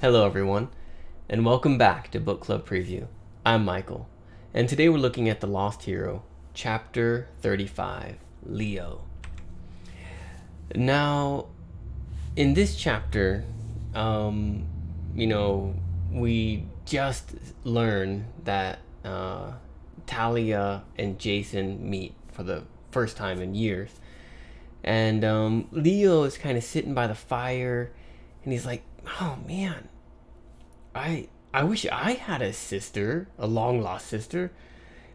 Hello, everyone, and welcome back to Book Club Preview. I'm Michael, and today we're looking at The Lost Hero, Chapter 35, Leo. Now, in this chapter, we just learn that Talia and Jason meet for the first time in years. And Leo is kind of sitting by the fire, and he's like, "Oh man, I wish I had a sister, a long lost sister.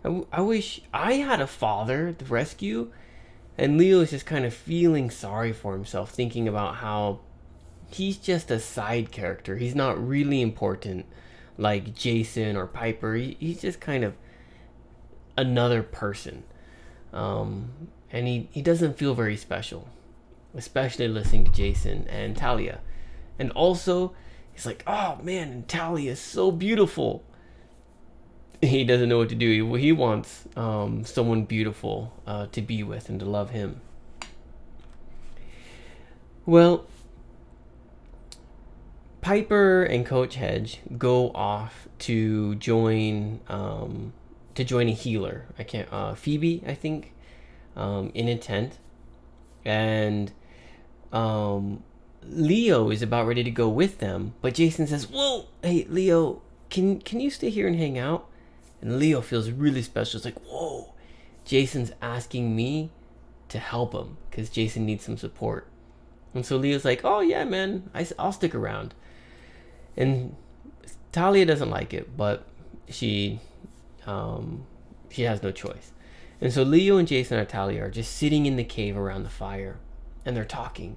I wish I had a father to rescue." And Leo is just kind of feeling sorry for himself, thinking about how he's just a side character. He's not really important like Jason or Piper. He's just kind of another person. And he doesn't feel very special, especially listening to Jason and Talia. And also, he's like, "Oh man, and Talia is so beautiful." He doesn't know what to do. He wants someone beautiful to be with and to love him. Well, Piper and Coach Hedge go off to join a healer. I can't Phoebe, I think, in a tent, and Leo is about ready to go with them, but Jason says, "Whoa, hey Leo, can you stay here and hang out?" And Leo feels really special. It's like, whoa, Jason's asking me to help him because Jason needs some support. And so Leo's like, "Oh yeah, man, I'll stick around." And Talia doesn't like it, but she has no choice. And so Leo and Jason and Talia are just sitting in the cave around the fire, and they're talking.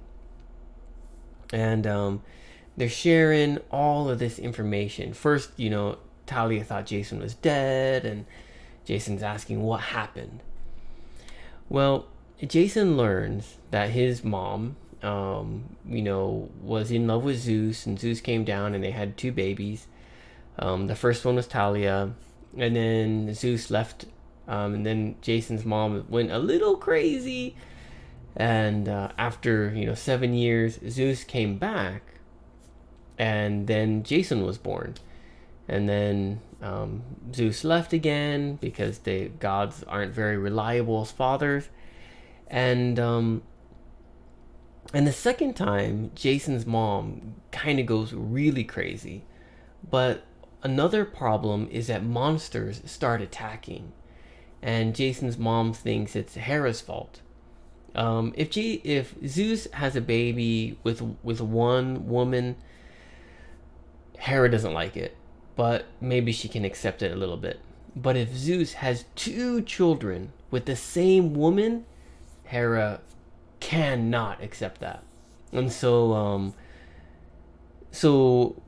And they're sharing all of this information. First, Talia thought Jason was dead, and Jason's asking what happened. Well, Jason learns that his mom, was in love with Zeus, and Zeus came down and they had two babies. The first one was Talia, and then Zeus left, and then Jason's mom went a little crazy. And after 7 years, Zeus came back, and then Jason was born. And then Zeus left again because the gods aren't very reliable as fathers. And the second time, Jason's mom kind of goes really crazy. But another problem is that monsters start attacking, and Jason's mom thinks it's Hera's fault. If Zeus has a baby with one woman, Hera doesn't like it, but maybe she can accept it a little bit. But if Zeus has two children with the same woman, Hera cannot accept that. And so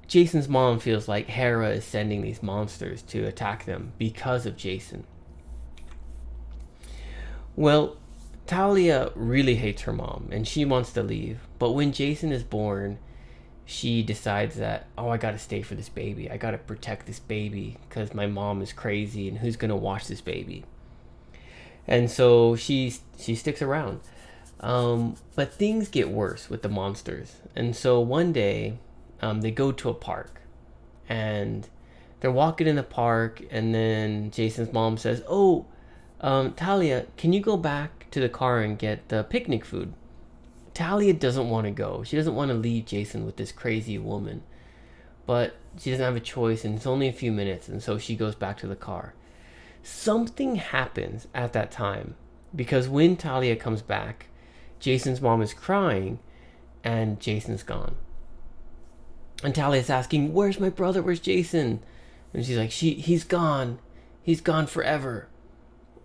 Jason's mom feels like Hera is sending these monsters to attack them because of Jason. Well, Talia really hates her mom and she wants to leave, but when Jason is born, she decides that, "Oh, I gotta stay for this baby. I gotta protect this baby because my mom is crazy, and who's gonna watch this baby?" And so she sticks around. But things get worse with the monsters, and so one day they go to a park, and they're walking in the park, and then Jason's mom says, "Oh, Talia, can you go back to the car and get the picnic food?" Talia doesn't want to go. She doesn't want to leave Jason with this crazy woman. But she doesn't have a choice, and it's only a few minutes, and so she goes back to the car. Something happens at that time, because when Talia comes back, Jason's mom is crying, and Jason's gone. And Talia's asking, "Where's my brother? Where's Jason?" And she's like, he's gone. He's gone forever.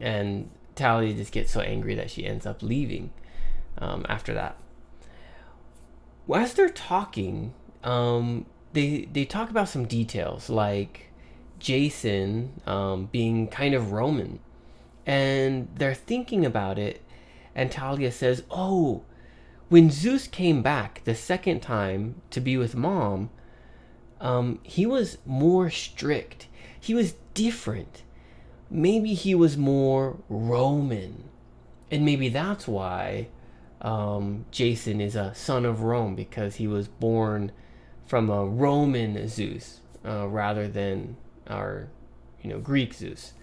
And Talia just gets so angry that she ends up leaving after that. As they're talking, they talk about some details, like Jason being kind of Roman. And they're thinking about it, and Talia says, "Oh, when Zeus came back the second time to be with mom, he was more strict. He was different. Maybe he was more Roman. And maybe that's why Jason is a son of Rome, because he was born from a Roman Zeus rather than our, Greek Zeus.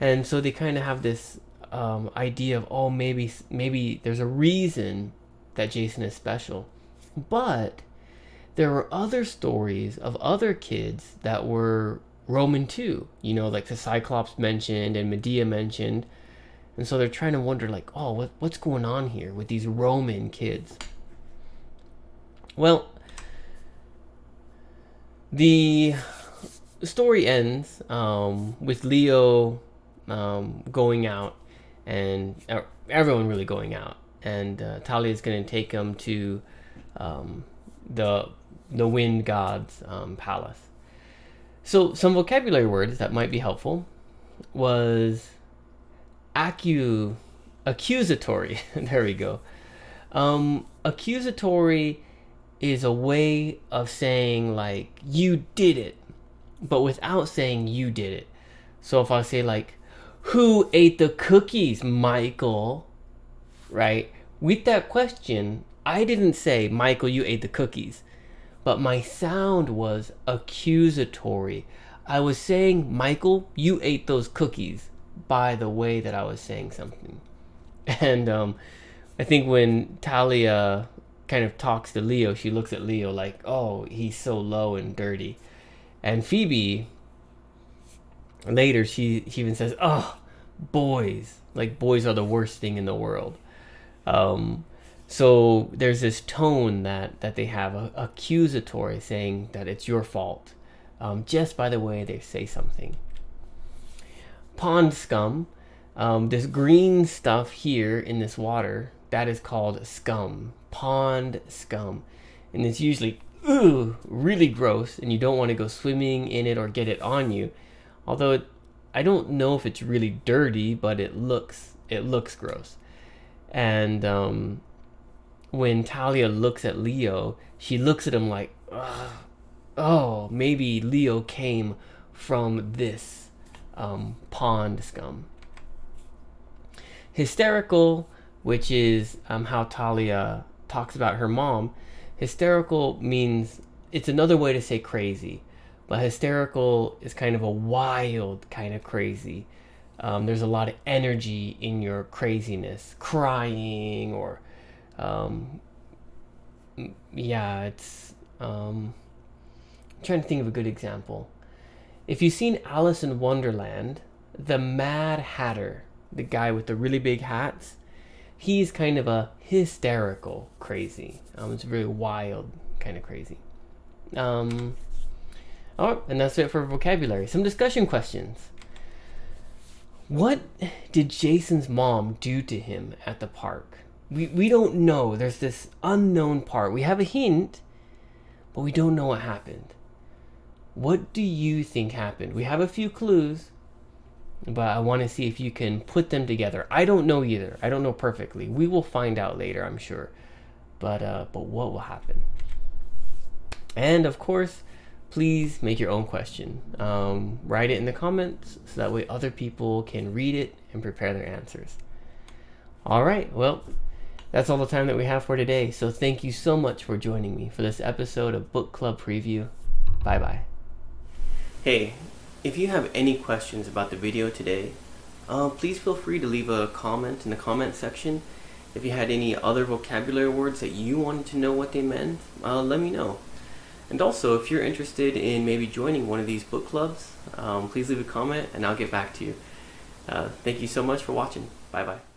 And so they kind of have this idea of, oh, maybe there's a reason that Jason is special. But there were other stories of other kids that were Roman too, like the Cyclops mentioned and Medea mentioned. And so they're trying to wonder, like, oh, what's going on here with these Roman kids? Well, the story ends with Leo going out, and everyone really going out, and Thalia is going to take him to the wind god's palace. So some vocabulary words that might be helpful was accusatory. There we go. Accusatory is a way of saying, like, you did it, but without saying you did it. So if I say, like, who ate the cookies, Michael? Right? With that question, I didn't say, Michael, you ate the cookies. But my sound was accusatory. I was saying, Michael, you ate those cookies, by the way that I was saying something. And I think when Thalia kind of talks to Leo, she looks at Leo like, oh, he's so low and dirty. And Phoebe, later, she even says, oh, boys. Like, boys are the worst thing in the world. So there's this tone that they have, accusatory, saying that it's your fault, just by the way they say something. Pond scum, this green stuff here in this water, that is called scum, pond scum. And it's usually really gross, and you don't want to go swimming in it or get it on you. Although I don't know if it's really dirty, but it looks gross. And when Thalia looks at Leo, she looks at him like, oh, maybe Leo came from this pond scum. Hysterical, which is how Thalia talks about her mom. Hysterical means, it's another way to say crazy, but hysterical is kind of a wild kind of crazy. There's a lot of energy in your craziness, crying, or it's I'm trying to think of a good example. If you've seen Alice in Wonderland, the Mad Hatter, the guy with the really big hats, he's kind of a hysterical crazy. It's a very wild kind of crazy. And that's it for vocabulary. Some discussion questions. What did Jason's mom do to him at the park? We don't know. There's this unknown part. We have a hint, but we don't know what happened. What do you think happened? We have a few clues, but I want to see if you can put them together. I don't know either. I don't know perfectly. We will find out later, I'm sure. But what will happen? And of course, please make your own question. Write it in the comments so that way other people can read it and prepare their answers. All right, well, that's all the time that we have for today. So thank you so much for joining me for this episode of Book Club Preview. Bye-bye. Hey, if you have any questions about the video today, please feel free to leave a comment in the comment section. If you had any other vocabulary words that you wanted to know what they meant, let me know. And also, if you're interested in maybe joining one of these book clubs, please leave a comment and I'll get back to you. Thank you so much for watching. Bye-bye.